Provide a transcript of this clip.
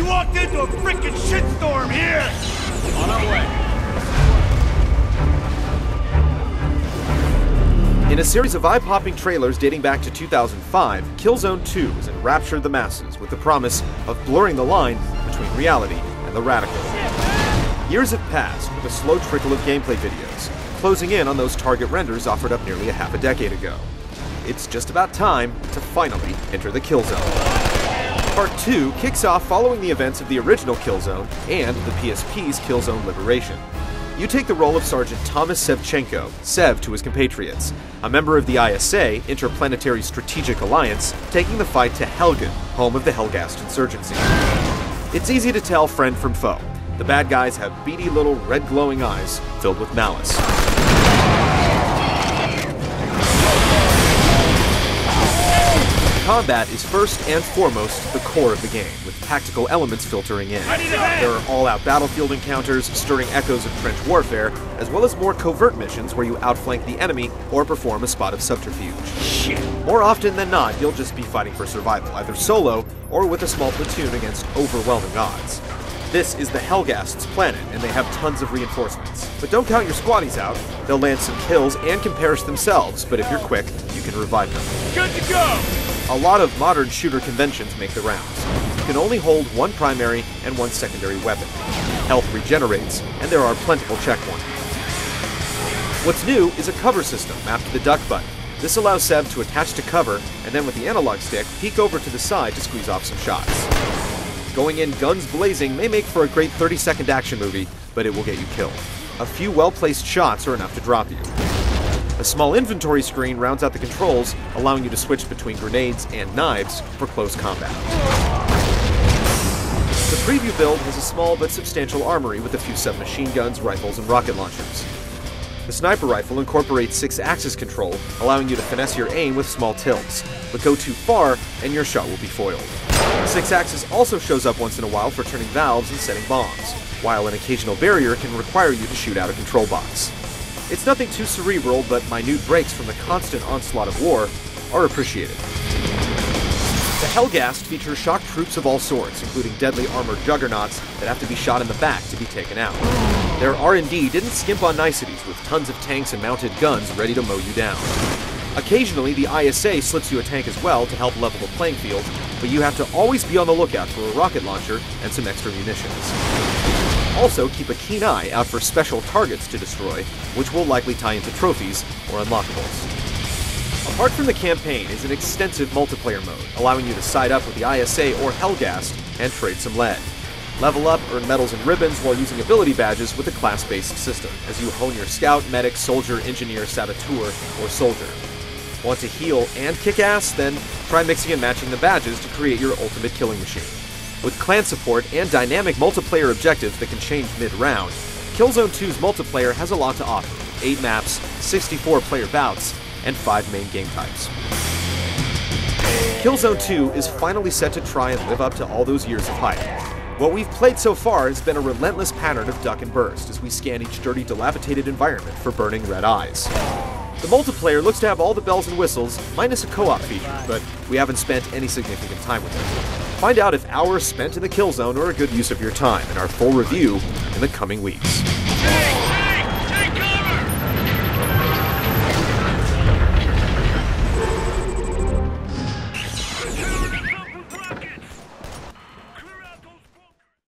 We walked into a freaking shitstorm here! On our way. In a series of eye-popping trailers dating back to 2005, Killzone 2 has enraptured the masses with the promise of blurring the line between reality and the radical. Years have passed with a slow trickle of gameplay videos, closing in on those target renders offered up nearly a half a decade ago. It's just about time to finally enter the Killzone. Part 2 kicks off following the events of the original Killzone and the PSP's Killzone Liberation. You take the role of Sergeant Thomas Sevchenko, Sev to his compatriots, a member of the ISA, Interplanetary Strategic Alliance, taking the fight to Helgen, home of the Helghast insurgency. It's easy to tell friend from foe. The bad guys have beady little red glowing eyes filled with malice. Combat is first and foremost the core of the game, with tactical elements filtering in. There are all-out battlefield encounters, stirring echoes of trench warfare, as well as more covert missions where you outflank the enemy or perform a spot of subterfuge. More often than not, you'll just be fighting for survival, either solo or with a small platoon against overwhelming odds. This is the Helghast's planet, and they have tons of reinforcements. But don't count your squaddies out. They'll land some kills and can perish themselves, but if you're quick, you can revive them. Good to go! A lot of modern shooter conventions make the rounds. You can only hold one primary and one secondary weapon. Health regenerates, and there are plentiful checkpoints. What's new is a cover system mapped to the duck button. This allows Sev to attach to cover, and then with the analog stick, peek over to the side to squeeze off some shots. Going in guns blazing may make for a great 30-second action movie, but it will get you killed. A few well-placed shots are enough to drop you. A small inventory screen rounds out the controls, allowing you to switch between grenades and knives for close combat. The preview build has a small but substantial armory with a few submachine guns, rifles, and rocket launchers. The sniper rifle incorporates 6-axis control, allowing you to finesse your aim with small tilts, but go too far and your shot will be foiled. 6-axis also shows up once in a while for turning valves and setting bombs, while an occasional barrier can require you to shoot out a control box. It's nothing too cerebral, but minute breaks from the constant onslaught of war are appreciated. The Helghast features shock troops of all sorts, including deadly armored juggernauts that have to be shot in the back to be taken out. Their R&D didn't skimp on niceties, with tons of tanks and mounted guns ready to mow you down. Occasionally, the ISA slips you a tank as well to help level the playing field, but you have to always be on the lookout for a rocket launcher and some extra munitions. Also, keep a keen eye out for special targets to destroy, which will likely tie into trophies or unlockables. Apart from the campaign is an extensive multiplayer mode, allowing you to side up with the ISA or Helghast and trade some lead. Level up, earn medals and ribbons while using ability badges with a class-based system, as you hone your scout, medic, soldier, engineer, saboteur, or soldier. Want to heal and kick ass? Then try mixing and matching the badges to create your ultimate killing machine. With clan support and dynamic multiplayer objectives that can change mid-round, Killzone 2's multiplayer has a lot to offer: 8 maps, 64 player bouts, and 5 main game types. Killzone 2 is finally set to try and live up to all those years of hype. What we've played so far has been a relentless pattern of duck and burst as we scan each dirty, dilapidated environment for burning red eyes. The multiplayer looks to have all the bells and whistles, minus a co-op feature, but we haven't spent any significant time with it. Find out if hours spent in the Killzone are a good use of your time in our full review in the coming weeks.